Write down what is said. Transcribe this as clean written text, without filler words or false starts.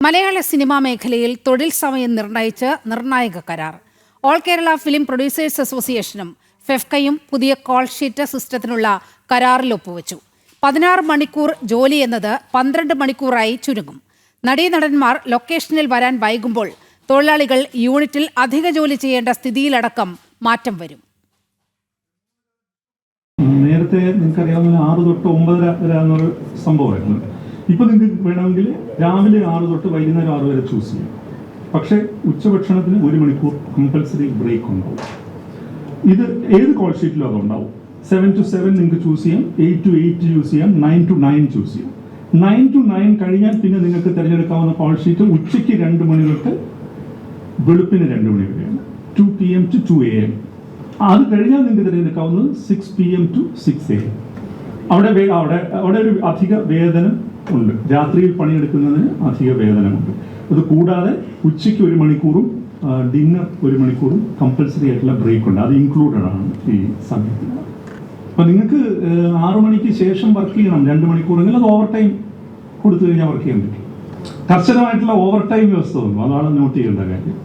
മലയാള cinema മേഖലയിൽ തൊഴിൽ സമയം നിർണയിച്ച് നിർണായക കരാർ. ഓൾ കേരള ഫിലിം പ്രൊഡ്യൂസേഴ്സ് അസോസിയേഷനും ഫെഫ്കയും പുതിയ കോൾ ഷീറ്റ് സിസ്റ്റത്തിനുള്ള കരാറിൽ ഒപ്പുവെച്ചു. 16 മണിക്കൂർ ജോലി എന്നത് 12 മണിക്കൂറായി ചുരുങ്ങും. നടീനടന്മാർ ലൊക്കേഷനിൽ വരാൻ വൈകുമ്പോൾ തൊഴിലാളികൾ യൂണിറ്റിൽ അധിക ജോലി ചെയ്യേണ്ട സ്ഥിതിയിലടക്കം മാറ്റം വരും. നേരത്തെ നിങ്ങൾക്കറിയാവുന്ന 6 തൊട്ട് 9:30 വരെ എന്നൊരു സംഭവമായിരുന്നു. ഇപ്പൊ നിങ്ങൾക്ക് വേണമെങ്കിൽ രാവിലെ 6 തൊട്ട് വൈകുന്നേരം 6 വരെ ചൂസ് ചെയ്യാം. പക്ഷേ ഉച്ചഭക്ഷണത്തിന് 1 മണിക്കൂർ കമ്പൽസറി ബ്രേക്ക് ഉണ്ടാവും. ഇത് ഏത് കോൾ ഷീറ്റിലും അതുണ്ടാവും. 7 to 7 നിങ്ങൾക്ക് ചൂസ് ചെയ്യാം, 8 to 8 ചൂസ് ചെയ്യാം, 9 to 9 ചൂസ് ചെയ്യാം. 9 to 9 കഴിഞ്ഞാൽ പിന്നെ നിങ്ങൾക്ക് തിരഞ്ഞെടുക്കാവുന്ന കോൾ ഷീറ്റ് ഉച്ചയ്ക്ക് 2 മണി തൊട്ട് വെളുപ്പിന് 2 മണി വരെയാണ്. 2 PM to 2 AM. അത് കഴിഞ്ഞാൽ നിങ്ങൾക്ക് തിരഞ്ഞെടുക്കാവുന്നത് 6 PM to 6 AM. അവിടെ ഒരു അധിക വേതനം ഉണ്ട്. രാത്രിയിൽ പണിയെടുക്കുന്നതിന് അധിക വേതനമുണ്ട്. അത് കൂടാതെ ഉച്ചയ്ക്ക് 1 മണിക്കൂറും ഡിന്നർ 1 മണിക്കൂറും കമ്പൽസറി ആയിട്ടുള്ള ബ്രേക്ക് ഉണ്ട്. അത് ഇൻക്ലൂഡഡ് ആണ് ഈ സമയത്ത്. അപ്പൊ നിങ്ങൾക്ക് 6 മണിക്ക് ശേഷം വർക്ക് ചെയ്യണം 2 മണിക്കൂറെങ്കിൽ അത് ഓവർ ടൈം കൊടുത്തു കഴിഞ്ഞാൽ വർക്ക് ചെയ്യാൻ പറ്റും. കർശനമായിട്ടുള്ള ഓവർ ടൈം വ്യവസ്ഥ വന്നു. അതാണ് നോട്ട് ചെയ്യേണ്ട കാര്യം.